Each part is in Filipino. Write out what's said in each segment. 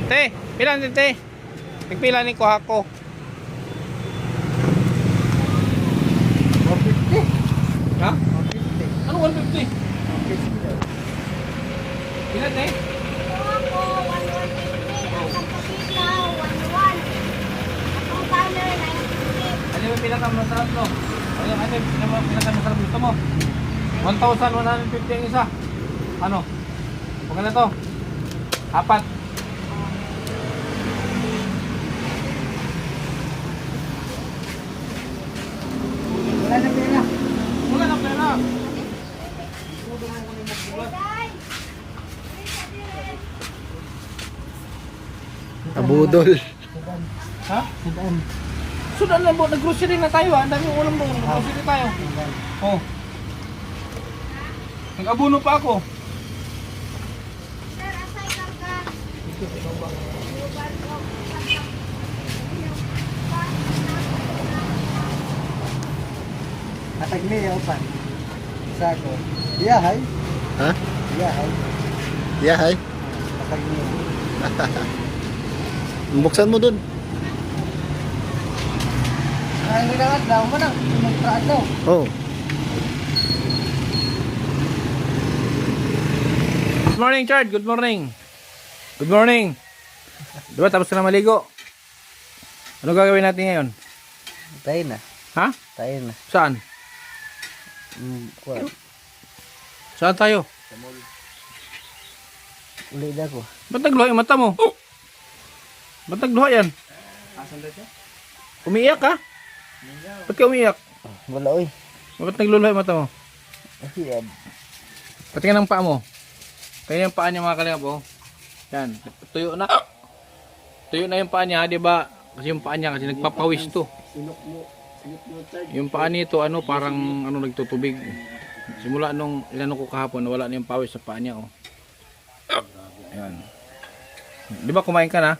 Te, pila ni te? Nagpila ni kuha ko. 150. Ha? 150. Ano 150? 150. Pila te? Ako, 150. Ang kapatila, 11. Ang banner, 90. Ano yung pinakamasarap no? Ano yung pinakamasarap gusto mo? 1,150 ang isa. Ano? Huwag na to. Apat. Wala na pera. Wala na pera. Day, Abudol. Ha? Sudan. Sudan lang po. Nag-grocery na tayo ha. Ang daming ulam doon. Nag-grocery tayo. Oh. Nag-abuno pa ako. sir, asay ka. Atag niya ako pa. Sako. Yahay. Ha? Yahay. Yahay. Atag niya. Buksan mo dun. Ang nilangat daw mo nang magtraat daw. Oh. Good morning, Chard. Good morning. Good morning. Diba tapos ka na maligo? Ano gagawin natin ngayon? Tayo na. Ha? Tayo na. Saan? Kuha. Saan tayo? Uli na ko. Ba't nagluha yung mata mo? Ba't nagluha yan? Umiiyak ka? Ba't ka umiiyak? Wala oy. Ba't nagluluha yung mata mo? Asiyab. Patingin ang paa mo. Kaya yung paa niya mga kalingap oh. Yan. Tuyo na. Tuyo na yung paa niya, di ba? Kasi yung paa niya kasi nagpapawis to. Yung paa nito ano parang ano nagtutubig. Simula nung inano ko kahapon wala na yung pawis sa paa niya oh. Ayan. Di ba kumain ka na?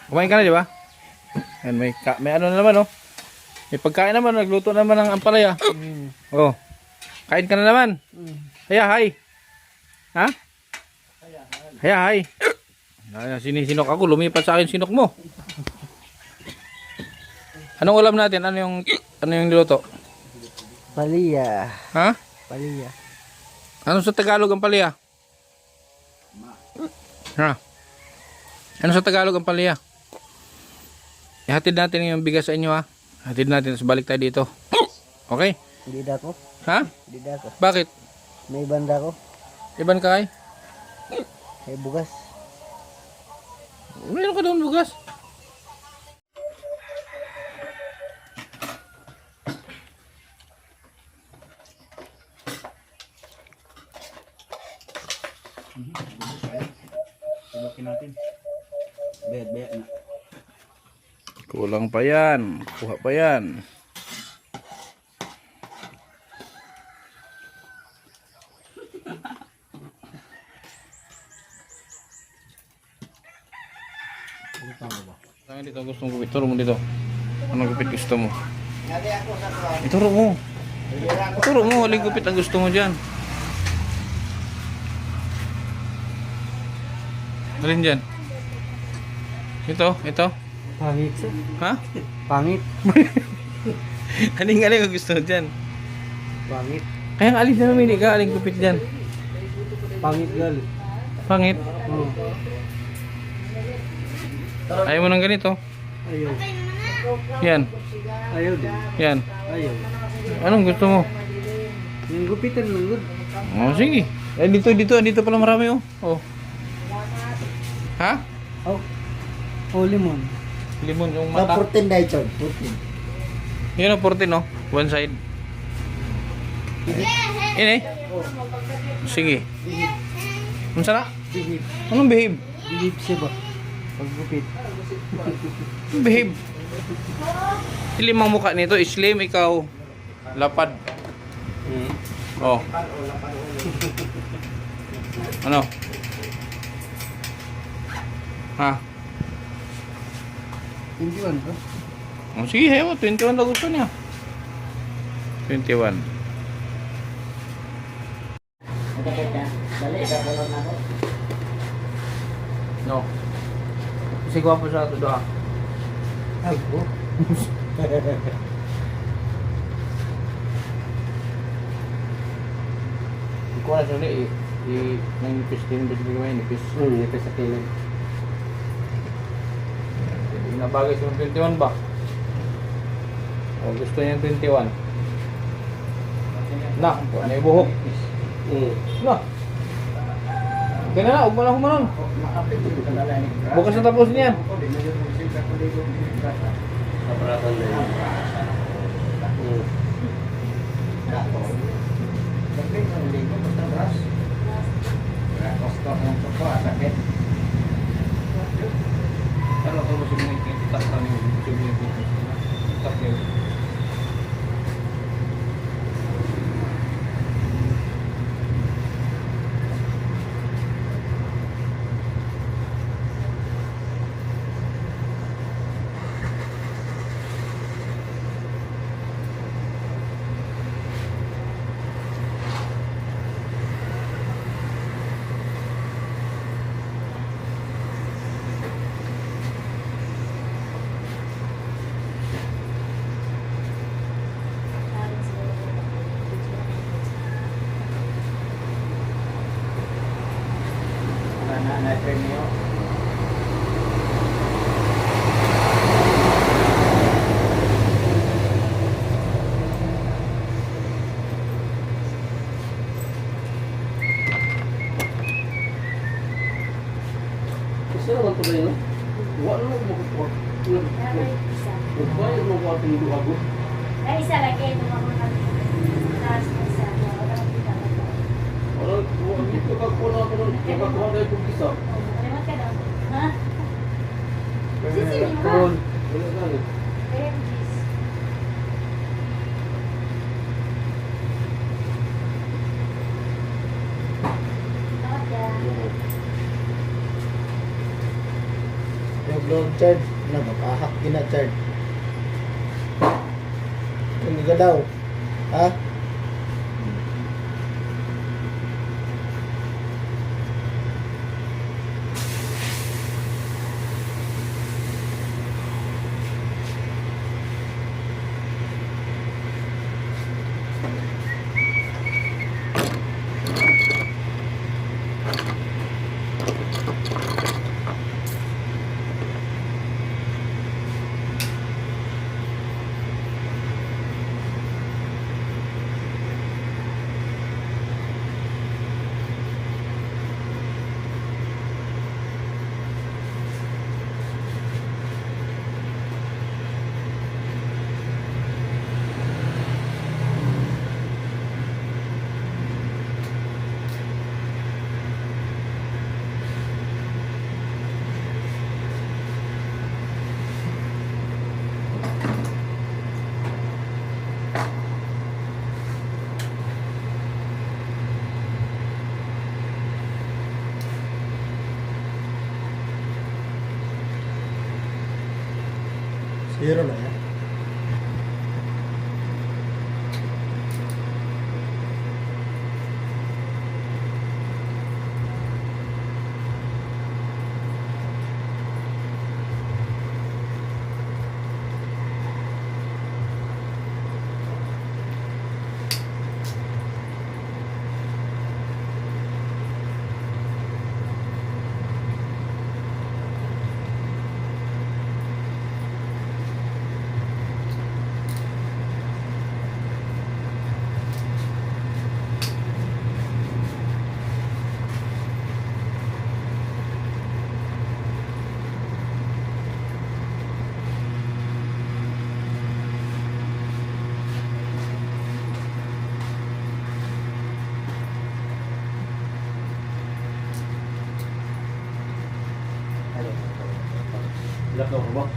Kumain ka na di ba? Ayan, may ano na naman oh. May pagkain naman, nagluto naman ng ampalaya. Oh. Kain ka na naman. Haya, hay. Ha? Haya, hay. Ay, sinisinok ako, lumipat sa akin sinok mo. Anong ulam natin? Ano yung niluto? Paliya. Ha? Paliya. Ano sa Tagalog ang palaya? Ha? Ano sa Tagalog ang palaya? Ihatid natin yung bigas sa inyo ha. Hatid natin, tapos balik tayo dito. Okay? Hindi da ko. Ha? Hindi da ko. Bakit? May banda ko. Iban ka kay? May bugas. Meron ka doon bugas. Tulokin natin. Bayad na. Kulang pa yan. Kuha pa yan. Tangan dito, gusto mo gupit. Turo mo dito. Anong gupit gusto mo? Ituro mo. Ituro mo, huling gupit ang gusto mo dyan. Alin dyan? Ito. Pangit sir. Ha? Pangit. Aling ang gusto mo dyan? Pangit. Kaya nga alin na namili ka, aling gupit dyan. Pangit gal. Pangit. Oh. Ayaw mo ng ganito. Ayaw. Yan. Ayaw din. Yan. Ayaw. Anong gusto mo? Yung gupitan ng good. Oh, sige. Eh, dito pala marami oh. Oh. Ha? Oh. Oh, limon. Limon yung mata. 14 na ito. 14. Yun ang 14 no. One side. Ini. Sige. Unsa na? Bihib. Anong behave? Bihib siya ba? Paggupit. Behave. Slim ang mukha nito. Slim, ikaw. Lapad. Oh. Ano? Ha? 21 ba? Oh, sige, hewa. 21 na gusto niya. 21. Dali, kakulog na ako. No. Kasi gwapo sa ato doha. Ako. Iko na siya nang nipis din, ba't bigyan may nipis? Ito sa kilid. Hindi na bagay sa 21 ba? O gusto niya 21. Na, ano yung buhok? Na. Kaya na, huwag mo na humanon. Bukas na tapos niyan. Kaparatan na yun. Ano ito mo siya mga itak na yung itak niyo. Na-premyo. Gusto naman ito kayo? Wala naman makukuha. Nagbayad mo ko ating duwago. Ay, isa lagi. Ito mga taas na isa. Wala kang kita. Wala, dito kakuha na ako nun. Nakakuha na yung isa. Kalimat ka daw. Ha? Sisili mo ha? Wala gani. Benjis. Tawad ka. Yung load charge na makahak gina-charge. Hindi ka daw. Ha? Zero na yan. Ilang ka ba?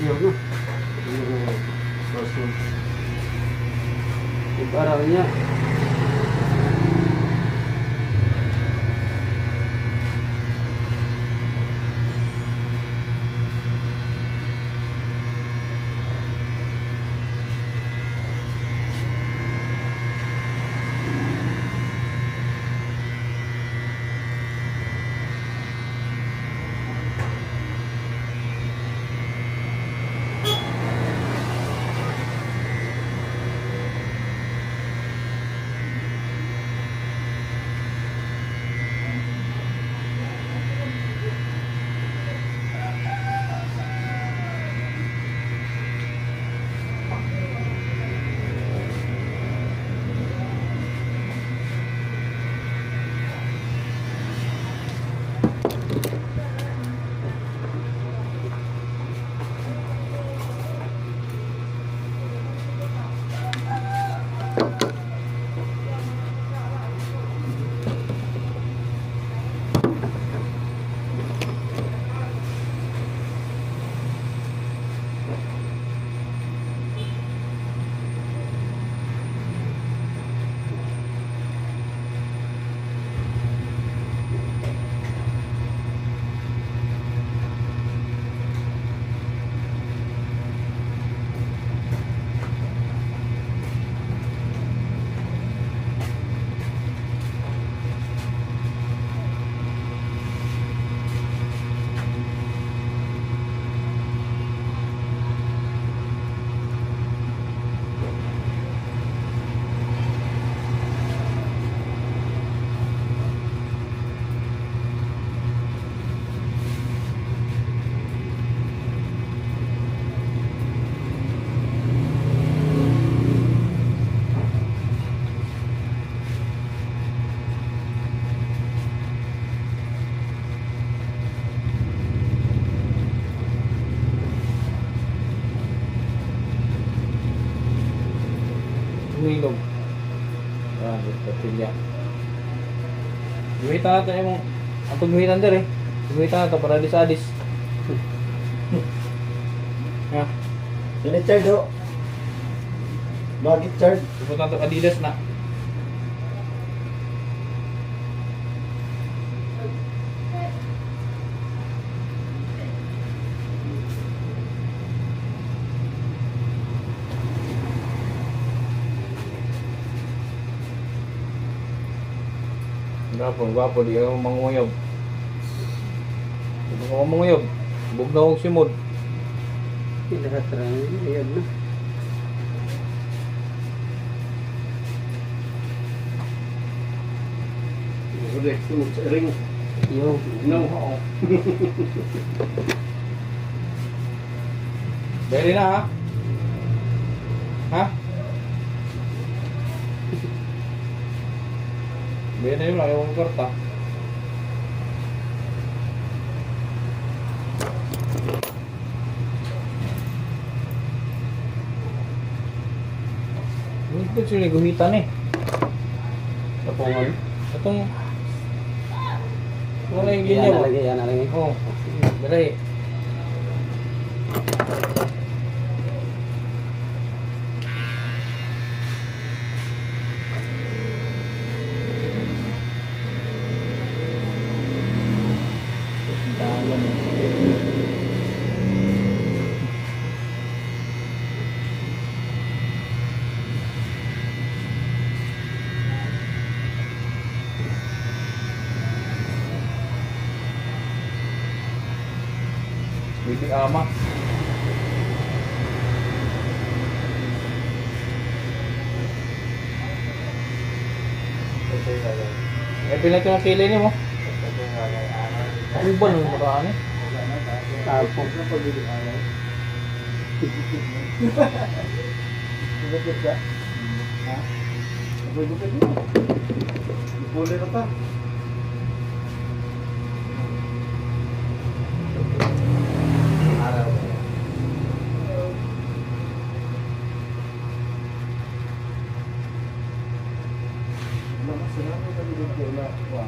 Yun na. Ibaral niya. Humilog. Yan, tortilla. Guhitan natin yung ang pagguhitan din eh. Guhitan natin para di sa adis. Ha? Yan ay Chard, oh. Bakit Chard? Ipot natin Adidas na. Gwapo, di ako manguyog. Di ako manguyog. Bug na akong simod. Lahat-rang, ayan na. Ulit, ring. Yo. No. Dali na ha? Ha? Bili na yun lang yung karta. Ito sila guhitan eh. Tapungan. Itong wala yung Yan ganyan. nalagay, yan nalagay. Oo. Dali. Bibi ama. Eh, pinag yung kili niyo mo. Ano ba nung makaan eh? Tapos. Gupit ka? Ha? Gupit mo. Ipuli na pa. Araw. Lakas Sinano ka dito kayo na kuha?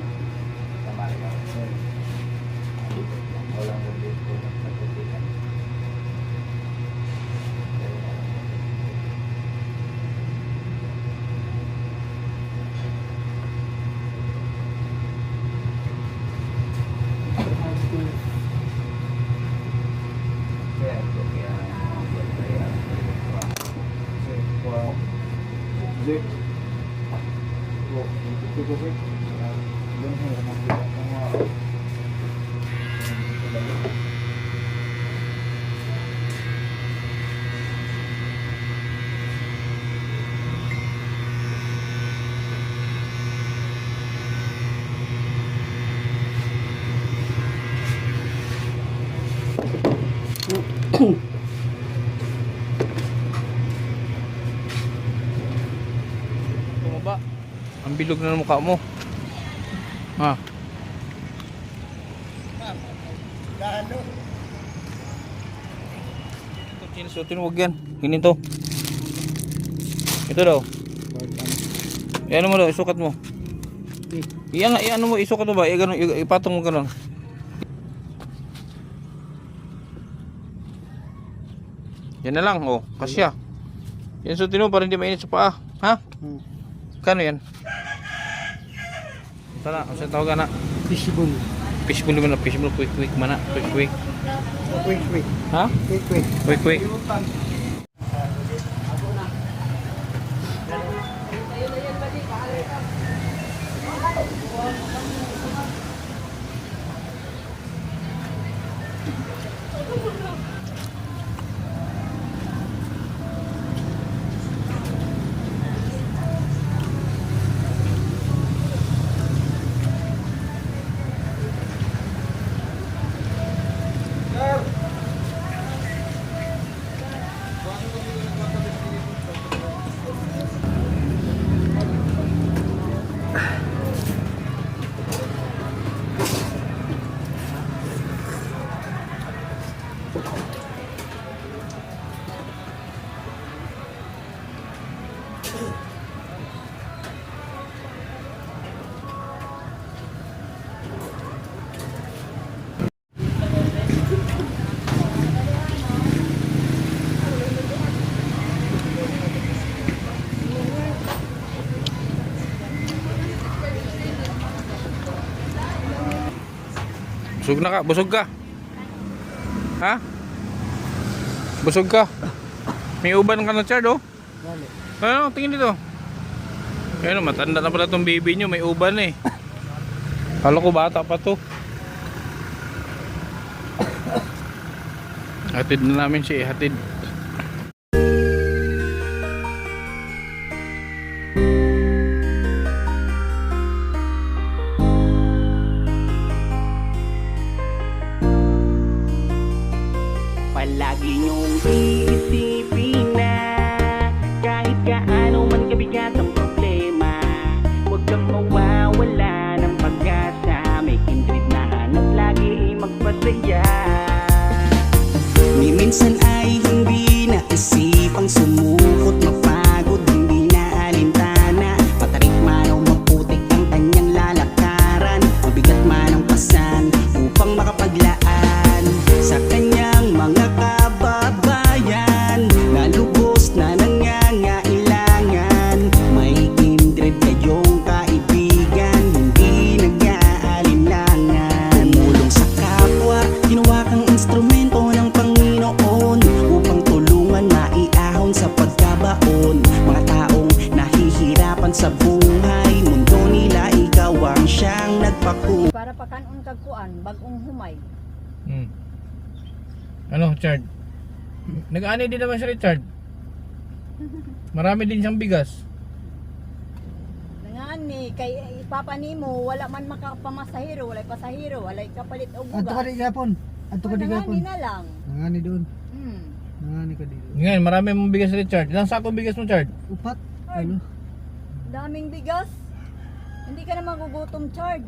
Tumaba. Ang bilog na ng mukha mo. Ha? Gano? Ito, sinusutin, huwag yan. Ganito. Ito daw. Iyan mo daw, isukat mo. Iyan mo, isukat mo ba? Ipatong mo gano'n. Yan na lang, oh. Kasya. Yan sutin mo para hindi mainit sa paa. Ha? Kano yan? Ito na, ang tawagan na. Fishbone. Fishbone mo na, fishbone. Quick, mana. Quick. Quick. Ha? Quick. Quick. Busog na ka, busog ka. Ha? Busog ka. May uban ka na, Chard, oh. Ano, tingin dito. Ayun, matanda na pala tong baby nyo, may uban eh. Kala ko bata pa to. Hatid na namin siya, hatid. Palagi niyong iisipin na kahit gaano man kabigat ang problema, huwag kang mawawala ng pag-asa. May kindred na hanap lagi magpasaya. Ni minsan ay hindi naisipang sumukot, mapagod, hindi na alintana. Patarik man o maputik ang kanyang lalakaran, mabigat man ang pasan upang makapaglaan sa kanyang mga kababayan na lubos na nangangailangan. May kindred kayong kaibigan, hindi nag-aalinlangan. Tumulong sa kapwa, ginawa kang instrumento ng Panginoon upang tulungan maiahon sa pagkabaon. Mga taong nahihirapan sa buhay, mundo nila ikaw ang siyang nagpaku. Para pakanon kagkuan bagong humay. Ano, Chard? Nag-ani din naman si Richard. Marami din siyang bigas. Nangani kay ipapa nimo wala man makapamasahiro, wala pasahiro, wala kapalit og Adto ka bugas. di gapon. Adto ka di gapon. Nangani na lang. Nangani doon. Hmm. Nangani ka dito. Ngayon, marami mong bigas si Richard. Ilang sako bigas mo, Chard? Upat. Ano? Daming bigas. Hindi ka na magugutom, Chard.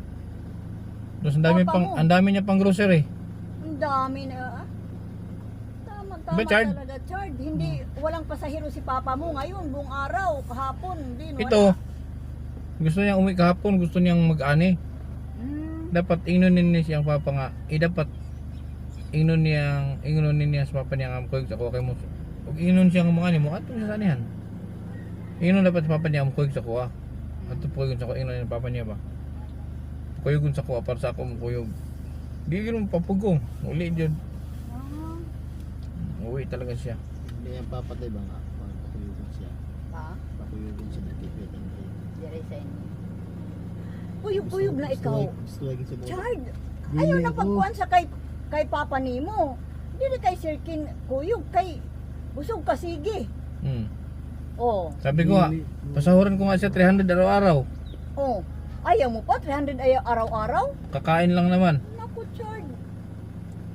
Tapos ang dami niya pang grocery. Ang dami na. Tama Ba, Chard? talaga, Chard. Hindi walang pasahiro si papa mo ngayon, buong araw, kahapon, hindi wala. Ito, Gusto niyang umuwi kahapon, gusto niyang mag-ani. Dapat ingnonin niya siyang papa nga. Dapat ingnonin niya sa papa niya nga amkoy sa kuha kay mo. Ug ingnon siya nga mga ni mo ato sa anihan. Ingnon dapat sa papa niya amkoy sa kuha. Ato po sa kuha ingnon ni papa niya ba. Kuyog sa kuha para sa ako mo kuyog. Di gyud papugong. Uli jud. Uwi talaga siya. Hindi yan papatay ba nga? Pakuyugan siya. Ha? Pakuyugan siya na tipid. Diri sa inyo. Puyog-puyog na ikaw. Gusto lagi sa mga. Chard, Dili ayaw na ako. pagkuhan sa kay papa nimo. Dili kay Sir Kin kuyog kay busog ka sige. Oh, Sabi ko nga, pasahuran ko nga siya 300 araw-araw. oh. Ayaw mo pa 300 ayaw araw-araw? Kakain lang naman. Naku, Chard.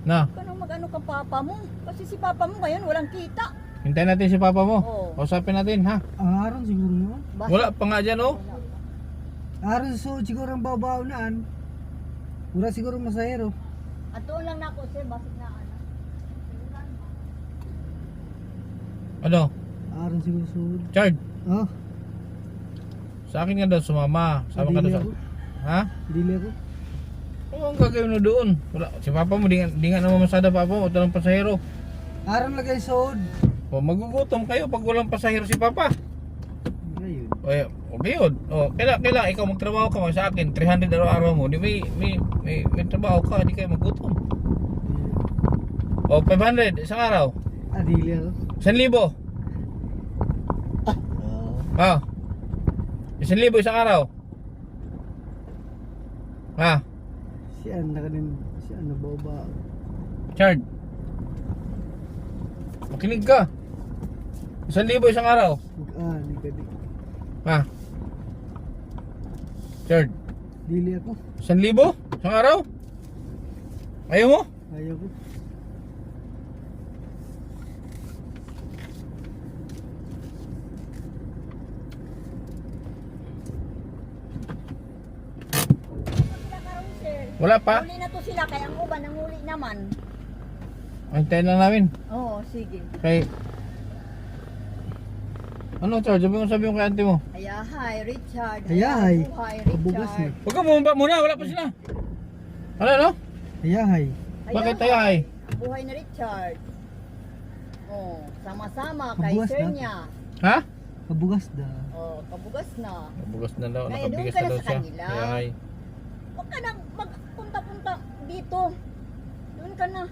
Na, Kanang mag-ano ka papa mo? Kasi si papa mo ngayon walang kita. hintayin natin si papa mo. Oo. Kausapin natin ha. Ang aron siguro naman. Basta- Wala pa nga dyan oh. Aron sa siguro ang babaw naan. Wala siguro masahero. Atuon lang nako sir, basit na ano. Ano? Aron siguro sud. Chard, Oh, sa akin nga daw sumama. Sama ka daw dili sa... ako. Ha? Dili ako. Ano ang gagawin mo doon? Wala. Si papa mo, di nga naman masada papa mo. Ito lang pasahero. Aron lagay sud. O magugutom kayo pag walang pasahero si papa. Ayun. Okay yun. O, kailangan ikaw magtrabaho ka sa akin. 300 araw-araw mo. Di may trabaho ka. Di kayo magutom. O 500 isang araw. Ah, dili ako. 1,000. Ah. 1,000 isang araw. Ha? Siya na baba. Chard. Makinig ka. 1,000 isang araw. Mag-ani ka di. Ha? Chard. Dili ako. 1,000 isang araw? Ayaw mo? Ayaw ko. Sila karon sir. Wala pa? Huli na to sila kaya ang uban nanguli naman. Hintayin lang namin. Oo, sige. Kay... Ano Chard? Sabi mo kay auntie mo. Ayahay, Richard. Ayahay. Buhay, Pabugas Richard. na. Huwag ka bumaba muna. Wala pa sila. Ano? Ayahay. Bakit tayo ay? Buhay na Richard. Oh, sama-sama kay Pabugas sir na. niya. Ha? Pabugas da. Oh, kabugas na. Bugas na daw. Kaya Nakabigas doon ka na na daw sa siya. kanila. Ay. Huwag ka nang magpunta-punta dito. Doon ka na.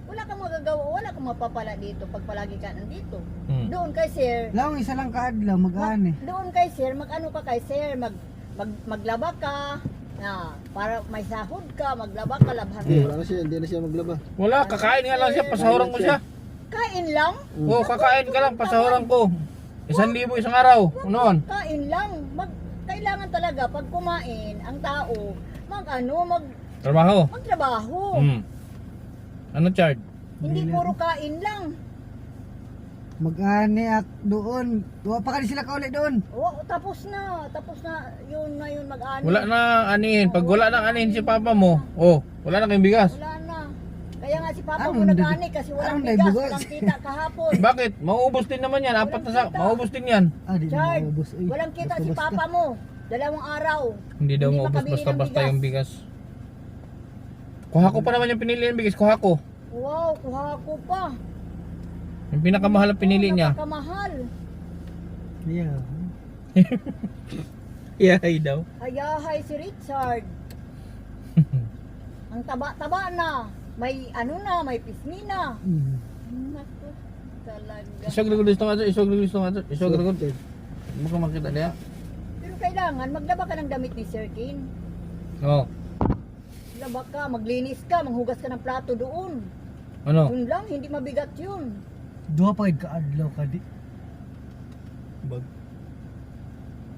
Wala kang magagawa, wala kang mapapala dito pag palagi ka nandito. Doon kay sir. Lang isa lang kaadlaw mag-ani. Doon kay sir, mag-ano ka kay sir, maglaba ka. Na, para may sahod ka, maglaba ka, labhan. Wala na siya, hindi na siya maglaba. Wala. Kakain nga lang siya. Pasahuran ko siya. Kain lang. Oo, kakain ka lang. Pasahuran ko. 1,000 isang araw. Noon. Kain lang. Kailangan talaga pag kumain ang tao, Trabaho. magtrabaho. Ano Chard? Hindi puro kain lang. Mag-ani at doon. Tuwa pa ka sila kauli doon. Oh, tapos na yun na yun mag-ano. Wala na anihin. Pag wala nang anihin si papa mo, wala na kayong bigas. Wala na. Kaya nga si Papa Anong mo nag-ani kasi walang anong bigas, bugas? walang kita kahapon. Bakit? Mauubos din naman yan. Apat na mauubos din yan. Ah, di na Chard, maubos. Ay, walang kita si basta-basta. Papa mo. 2 araw. Hindi daw Hindi maubos makabili ng basta-basta bigas. yung bigas. Kuha ko pa naman yung pinili ng bigas. Kuha ko. Wow, kuha ko pa. Yung pinakamahal ang pinili niya. Napakamahal. Yeah. Iyahay daw. Ayahay si Richard. Ang taba-taba na. May ano na, may pisngi na. Naku, talaga. Isog gusto nga ito. Isog gusto. Mukhang makita niya. Pero kailangan, maglaba ka ng damit ni Sir Kin. Oo. Laba ka, maglinis ka, manghugas ka ng plato doon. Ano? Yun lang, hindi mabigat yun. Duha pa kaadlaw ka di. Bag.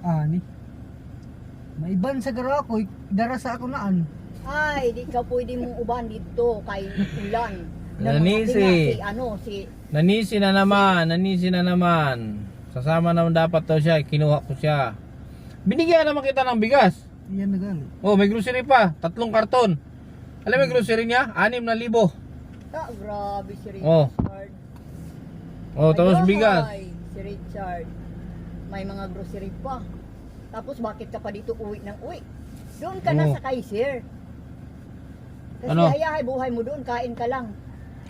Ani. Maiban sa garo ako, dara sa ako naan. Ay, di ka pwede mong uban dito kay ulan. Nanisi. Si Nanisi na naman. Sasama naman dapat daw siya. Kinuha ko siya. Binigyan naman kita ng bigas. Iyan na gali. Oh, may grocery pa. 3 karton. Alam mo yung grocery niya? 6,000. Grabe si Richard. Oh. Oh, tapos Ayahay, bigas. Si Richard. May mga grocery pa. Tapos bakit ka pa dito uwi ng uwi? Doon ka na Oo. sa Kaiser. Kasi Ano? hayahay buhay mo doon, kain ka lang.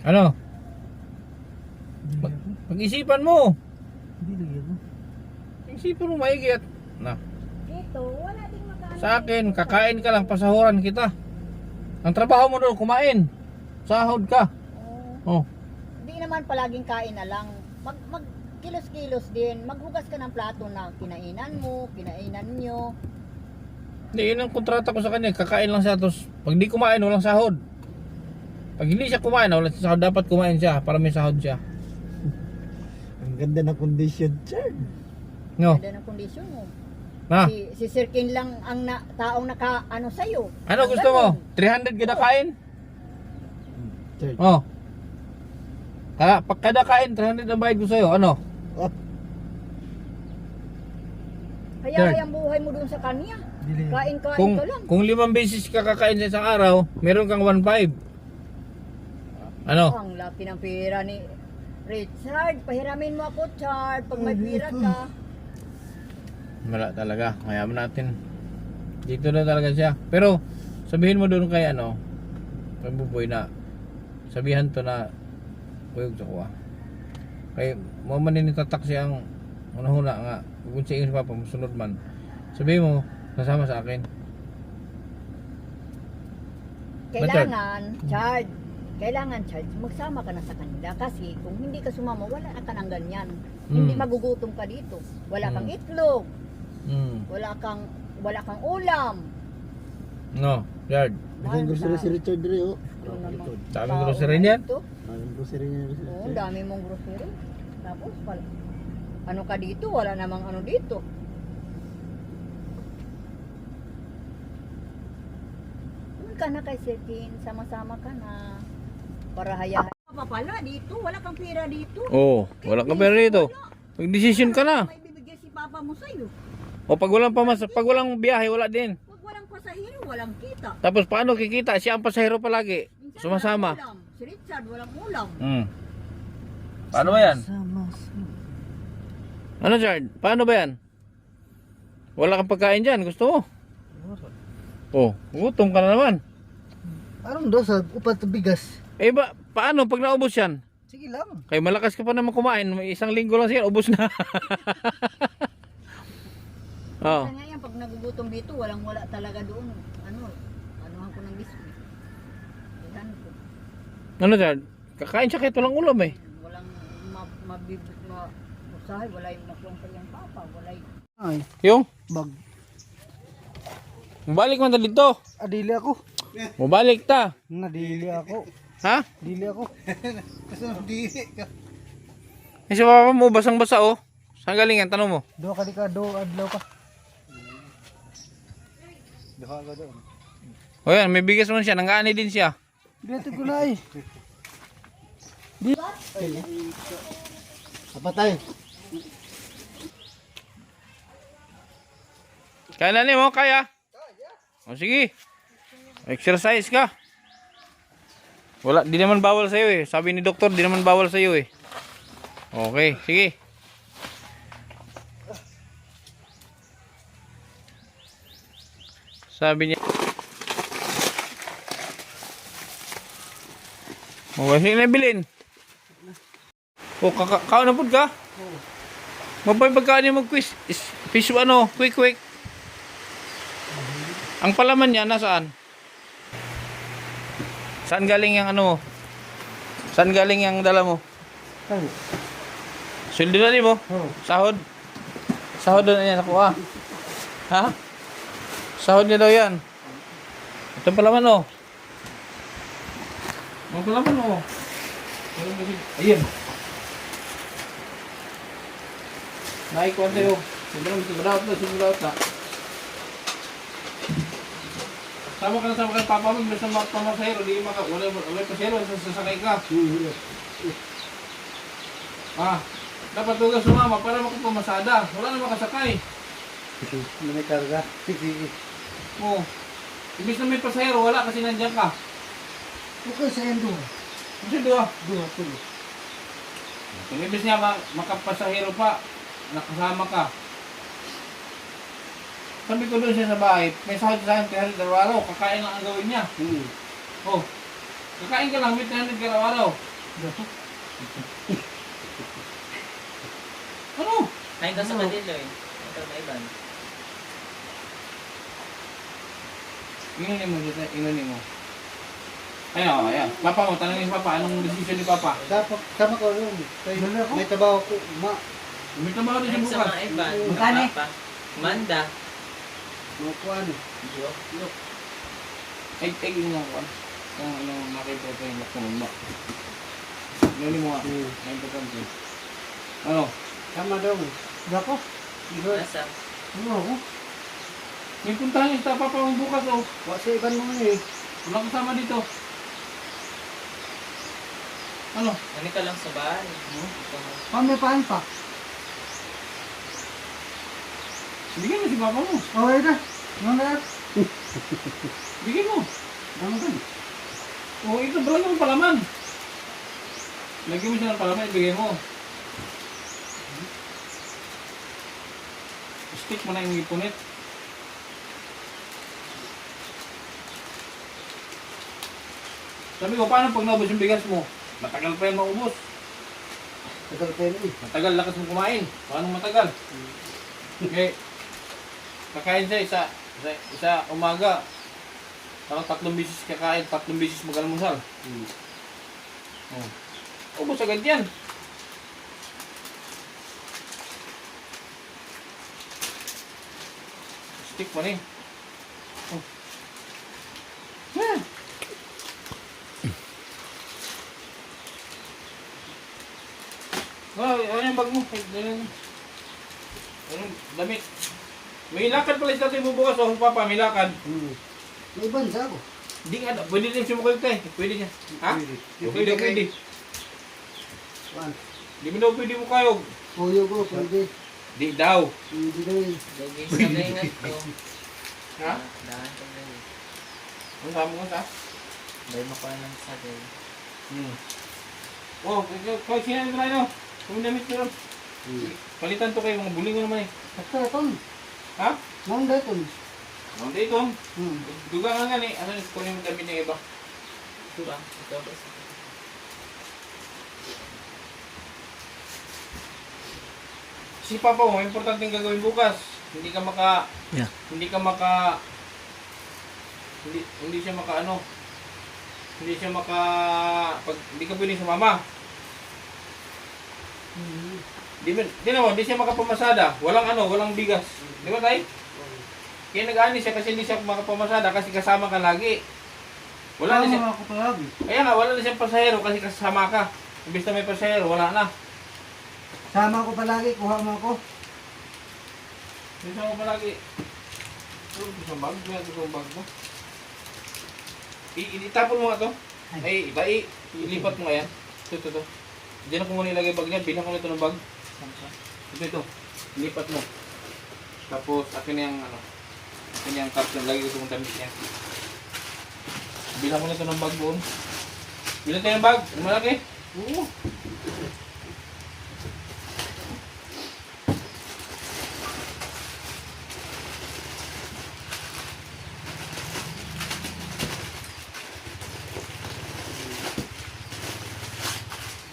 Ano? Dili ako. Pag-isipan mo. Dili ako. Pag-isipan mo maigi at na. Dito, wala ding magkano. Sa akin, kakain ka lang, pasahuran kita. Ang trabaho mo doon, kumain. Sahod ka. Oh. Hindi naman palaging kain na lang. Mag kilos-kilos din. Maghugas ka ng plato na kinainan mo, kinainan nyo. Hindi, yun ang kontrata ko sa kanya. Kakain lang siya. Tapos, pag di kumain, walang sahod. Pag hindi siya kumain, walang sahod. Dapat kumain siya para may sahod siya. Ang ganda ng condition, Chard. No? Ganda ng kondisyon mo. Na? Si Sir Ken lang ang taong naka ano sa'yo. Ano gusto mo? 300 kada kain? Chard. Oh. Pag kada kain, 300 ang bayad ko sa'yo. Ano? Kaya Third. hayang buhay mo doon sa kanya. Dili. Kain-kain Kung ka lang. kung 5 beses ka kakain sa isang araw, meron kang 1.5. Ano? Ang laki ng pera ni Richard. Pahiramin mo ako, Chard. Pag may pera ka. Wala talaga. Mayaman natin. Dito na talaga siya. Pero sabihin mo doon kay ano, kay Buboy na sabihan to na kuyog sa kuha. Kay mo man ni tatak siyang una-una nga. Kung siya yung papa sunod man. Sabihin mo, kasama sa akin. Kailangan, Chard. Kailangan, Chard, magsama ka na sa kanila. Kasi kung hindi ka sumama, wala ka ng ganyan. Hindi magugutom ka dito. Wala kang itlog. Wala kang ulam. No, yard. Ang grocery si Richard Dre, oh. Yun naman. Daming grocery niyan. Dito. Ang grocery niya. Oo, dami mong grocery. Tapos, ano ka dito? Wala namang ano dito. Doon ka na kay Setin. Sama-sama ka na. Para hayahan. Pa pala dito. Wala kang pera dito. Oh, wala ka pera dito. Mag-decision ka na. May bibigay si Papa mo sa'yo. O pag walang biyahe, wala din. Pag walang pasahero, walang kita. Tapos paano kikita? Siya ang pasahero palagi. Minsan Sumasama. walang ulam. Si Richard, walang ulam. Paano ba yan? Sama. Ano, Chard? Paano ba yan? Wala kang pagkain dyan. Gusto mo? Oh, gutom ka na naman. Anong daw sa upat na bigas? Eh ba, paano pag naubos yan? Sige lang. Kaya malakas ka pa naman kumain. May 1 linggo lang siya, ubos na. Oh. Kaya nga yan, pag nagugutom dito, wala talaga doon. Anuhan ko ng biscuit. Ilan ko. Ano, Chard? Kakain siya kahit walang ulam eh. Walang usahay, wala yung nakuha sa iyang papa, wala yung... Ay, Yung? bag. Mabalik man ta dito. Adili ako. Mabalik ta. Nadili ako. Ha? Dili ako. Eh si papa mo, basang-basa oh. Saan galing yan? Tanong mo. Do ka di ka, do adlaw ka. Duha ka doon. O yan, may bigas man siya. Nanggaani din siya. Dito ko na eh. Di. Apa tayo? Kaya na mo, kaya? O sige. Exercise ka. Wala, di naman bawal sa'yo eh. Sabi ni doktor, di naman bawal sa'yo eh. Okay, sige. Sabi niya. Sige na bilin. O, kaon na po ka? Mabay pagkaan niya mag-quiz. Fish ano, quick. Ang palaman niya, nasaan? Saan galing yung ano mo? Saan galing yung dala mo? Ay. Sweldo na rin mo? Sahod? Sahod na niya nakuha. Ha? Sahod niya daw yan. Ito palaman oh. Ang palaman oh. Ayun. Naikuha sa'yo. Sigurado na. Sama ka kay papa mo, bilang sa pamasahero, di wala pasahero, sasakay ka. Dapat tugas sumama para makapamasada. Wala na makasakay. May karga. Sige. Oo. Ibig na may pasahero, wala kasi nandiyan ka. Okay sa endo. Kasi doon. Do tulo. Kung ibig niya makapasahero pa, nakasama ka. Sabi ko doon siya sa bahay, may sahod sa akin 300 araw-araw, kakain lang ang gawin niya. Oh, kakain ka lang, may 300 araw-araw. Ano? Kain ka sa Manila eh. Ito na iban. Inunin mo dito, inunin mo. Ayan, ayan. Papa mo, tanongin si Papa, anong decision ni Papa? Dapat, sama ko yun. May trabaho ko, May trabaho din Kain siya sa bukas. mga iban. Magkano? Papa. Manda. mga kuwan. Ay, yun lang ko. Kung ano, makita ko yung laksa mo. Inunin mo nga. Ay, importante. Ano? Sama daw. Dako. Nasa. Ano ako? May puntahan yung sa Papa mo bukas, oh. Wala sa iban mo eh. Wala kasama dito. Ano? Ano ka lang sa bahay. Pamipaan pa. Bigyan mo si Papa mo. Okay na. Ano na? Bigyan mo. Ano ka? Oh, ito ba lang yung palaman? Lagyan mo siya ng palaman, ibigay mo. Stick mo na yung ipunit. Sabi ko, paano pag naubos yung bigas mo? Matagal pa yung maubos. Tagal pa yun eh. Matagal lakas mo kumain. Paano matagal? Okay. Kakain siya isa umaga. Parang 3 beses kakain, 3 beses mag-almusal. Oh. Ubos agad yan. Stick mo rin. Oh. Yan. Ano yung bag mo? Ano damit? May lakad pala sa tayo bubukas, oh, Papa, may lakad. May iban sa ako. Di nga, pwede din sumukay ka eh. Pwede niya. Ha? Pwede. Kuwan. Di mo daw pwede mo kayo. Puyo ko, pwede. Di daw. Hindi daw eh. Lagi sa gaingat ko. Ha? Dahan ko na yun. Ano sabi mo sa? Dahil makuha ng sagay. Oh, kaya sinan mo tayo. Kung damit mo ron. Palitan to kayo, mga buling ko naman eh. Basta ito. Ha? Nang dito. Ang dito. Duga nga nga eh. Ano yung kunin mo damit ng iba? Ito ba? Ito ba? Si Papa mo, importante yung gagawin bukas. Hindi ka maka... Yeah. Hindi ka maka... Hindi siya maka ano. Hindi siya maka... hindi ka pwedeng sumama. Di siya makapamasada. Walang bigas. Di ba tayo? Kaya nag-aani siya kasi hindi siya makapamasada kasi kasama ka lagi. Wala na siya. Ako palagi. Kaya nga, wala na siyang pasahero kasi kasama ka. Imbis na may pasahero, wala na. Sama ko palagi, kuha mo ako. Bisa mo palagi. Ito isang bag. Ito isang bag mo. Itapon mo nga to. Ay, ilipat mo nga yan. Ito. Diyan ako muna ilagay bag niya. Bilang ko nito ng bag. Ito. Ilipat mo. Tapos, akin yung caption. Lagi ko itong damit niya. Bilang ko nito ng bag doon. Bilang tayo ng bag. Ano malaki? Oo.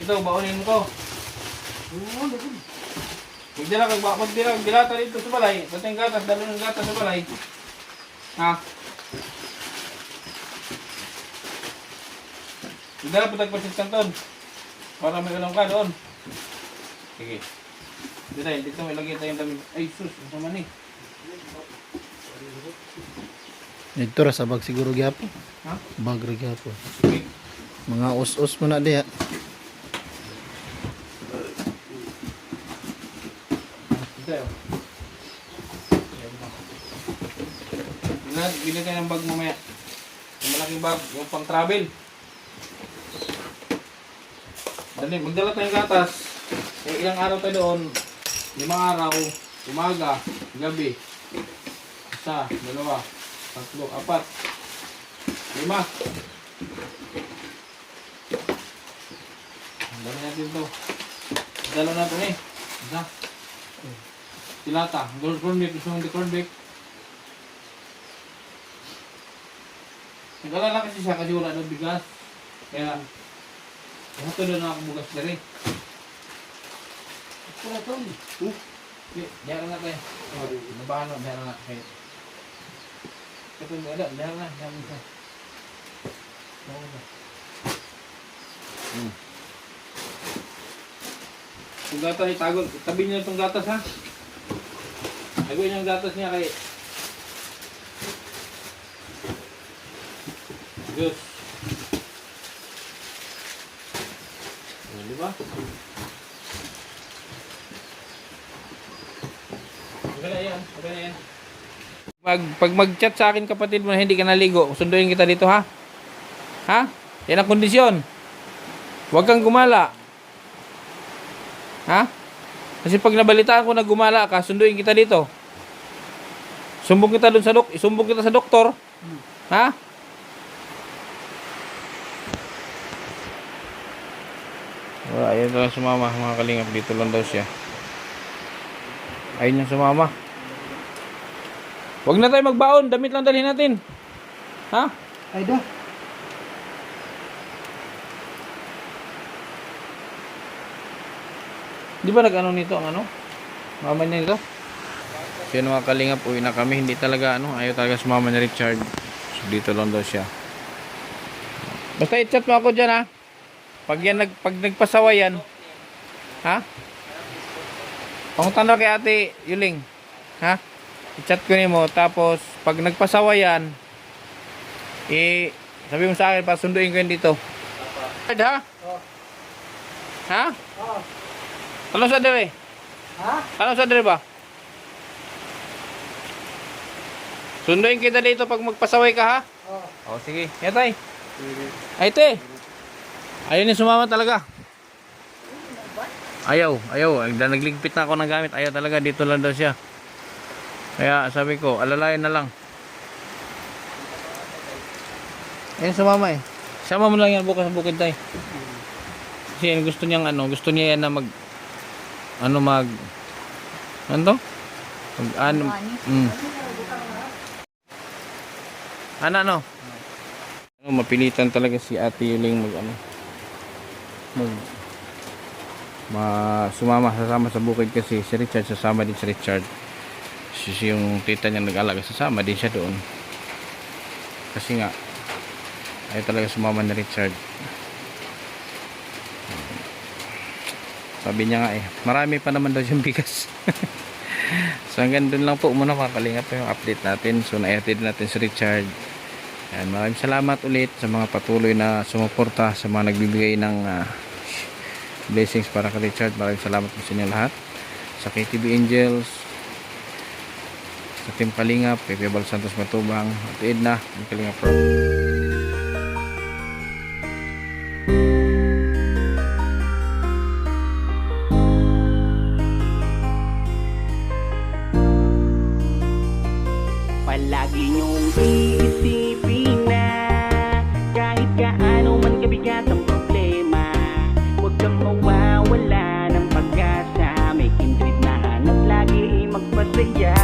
Ito, baunin mo to. Magdila dito sa balay. Pati yung gatas, dalo ng gatas sa balay. Ha? Magdala po tagpasit kanton. Para may ulam ka doon. Sige. Dito may lagyan tayong damit. Ay, sus, masama ni. Dito ra sa bag siguro gyapon. Ha? Bag ra gyapon. Sige. Mga us-us mo na diha. Tayo. Bili tayo ng bag mamaya. Yung malaking bag, yung pang travel. Dali, magdala tayong gatas. Ilang araw tayo doon. 5 araw. Umaga, gabi. 1, 2, 3, 4, 5. Ang dami natin ito. Dalo natin eh. Isa. Tilata. Corn beef. Gusto mong di corn beef? Nag-alala kasi siya kasi wala daw bigas. Kaya, ito doon ako bugas na rin. Wala to. Diyan na tayo. Nabahan na, diyan na. Ito, diyan na. Itong gatas itago. Tabi niyo itong gatas ha. Tagoy niyo yung gatas niya kay Diyos. Di ba? Maganda yan. Maganda yan. Pag mag-chat sa akin kapatid mo na hindi ka naligo, sunduin kita dito ha? Ha? Yan ang kondisyon. Huwag kang gumala. Ha? Kasi pag nabalitaan ko na gumala ka, sunduin kita dito. Sumbong kita doon sa isumbong kita sa doktor. Ha? Wala, ayun lang sumama mga kalingap. Dito lang daw siya. Ayun yung sumama. Huwag na tayo magbaon. Damit lang dalhin natin. Ha? Ay da. Di ba nag-ano nito ang ano? Mama niya nito? So yun mga kalingap, uwi na kami. Hindi talaga ano, ayaw talaga sumama ni Richard. So dito lang daw siya. Basta i-chat mo ako dyan ha. Pag nagpasawa yan. Ha? Pangutan na kay ate Yuling. Ha? I-chat ko niyo mo. Tapos pag nagpasawa yan, sabi mo sa akin, pasunduin ko yun dito. Ha? Ha? Ano sa dire? Ha? Ano sa dire ba? Sunduin kita dito pag magpasaway ka ha? Oh, sige. Yatay. Ay, te. Ayaw niya sumama talaga. Ayaw. Nagligpit na ako ng gamit. Ayaw talaga. Dito lang daw siya. Kaya sabi ko, alalayan na lang. Ayun sumama eh. Sama mo lang yan bukas sa bukid tayo. Kasi gusto niya yan na ano to? Ano? Mapilitan talaga si Ate Yuling sumama sa bukid kasi si Richard sasama din si Richard. Yung tita niya nag-alaga, sasama din siya doon. Kasi nga ay talaga sumama ni Richard. Sabi niya nga marami pa naman daw yung bigas. So hanggang doon lang po muna mga kalingap yung update natin. So na-edit natin si Richard. Yan, maraming salamat ulit sa mga patuloy na sumuporta, sa mga nagbibigay ng blessings para kay Richard. Maraming salamat po sa inyo lahat. Sa KTB Angels, sa Team Kalingap, kay Bebal Santos Matubang, at Edna, ang Kalingap Pro. Palagi niyong iisipin na kahit gaano man kabigat ang problema, huwag kang mawawala ng pag-asa. May kindred na hanap lagi magpasaya.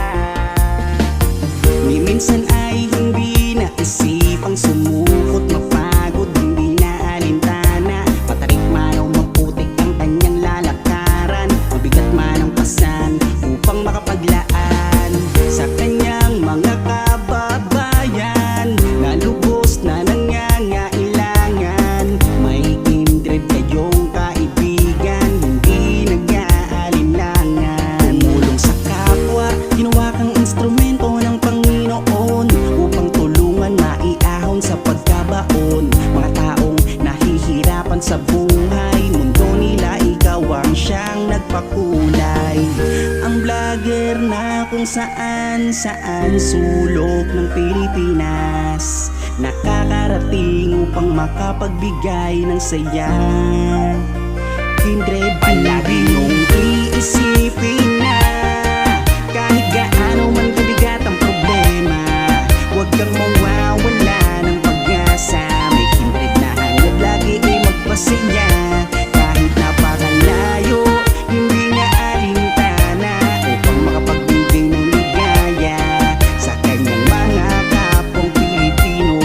Ni minsan ay hindi naisipang sumukot, mapagod, hindi na alintana. Patarik man o maputik ang kanyang lalakaran, mabigat man ang pasan upang makapaglaan sa kanyang mga kababayan na lubos na nangangailangan. May kindred kayong kaibigan, hindi nag-aalinlangan. Tumulong sa kapwa, ginawa kang instrumento ng Panginoon upang tulungan maiahon sa pagkabaon. Mga taong nahihirapan sa buhay, mundo nila ikaw ang siyang nagpakulay. Ang vlogger na kung saan sulok ng Pilipinas nakakarating upang makapagbigay ng saya. Kindred, palagi niyong iisipin na kahit gaano man kabigat ang problema, huwag kang mawawala ng pag-asa. May kindred na hanap lagi ay magpasaya. Kahit napakalayo, hindi na alintana upang makapagbigay ng ligaya sa kanyang mga kapwang Pilipino.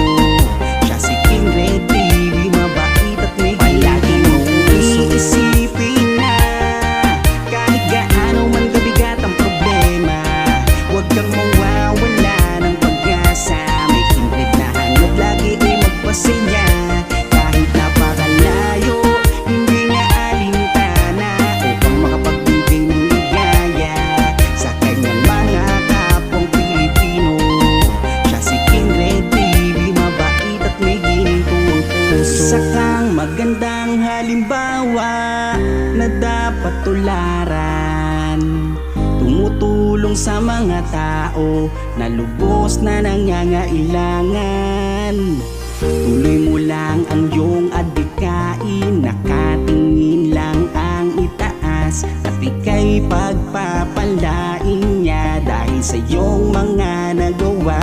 sa mga tao na lubos na nangangailangan. Tuloy mo lang ang iyong adhikain, nakatingin lang ang itaas, at ika'y pagpapalain niya dahil sa iyong mga nagawa.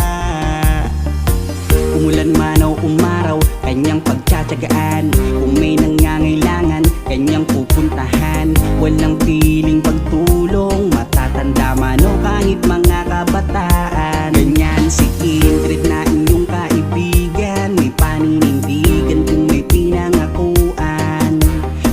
Umulan man o umaraw, kanyang pagtsatsagaan. Kung may nangangailangan, kanyang pupuntahan. Walang piling pagtulong, matatanda man o kahit mga kabataan. Ganyan si Ingrid na inyong kaibigan, may paninindigan kung may pinangakuan.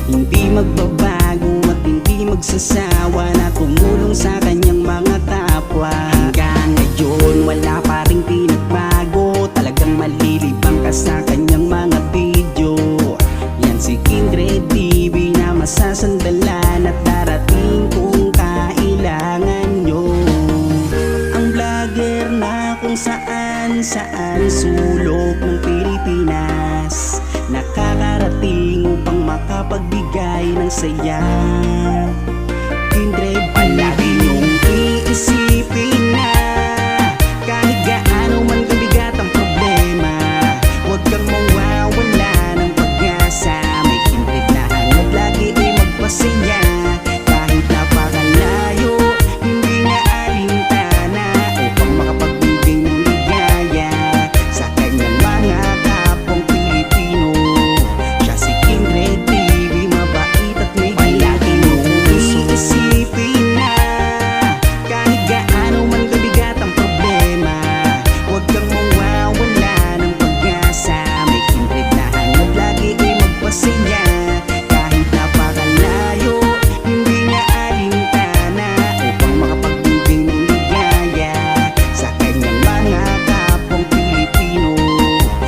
Hindi magbabago at hindi magsasawa na tumulong sa kanyang mga kapwa. Hanggang ngayon wala pa rin pinagbago, talagang malilibang ka sa kanyang mga video. Yan si Ingrid TV na masasandalan at darating kung kailangan nyo. Ang vlogger na kung saan sulok ng Pilipinas, nakakarating upang makapagbigay ng saya. Ingrid, palagi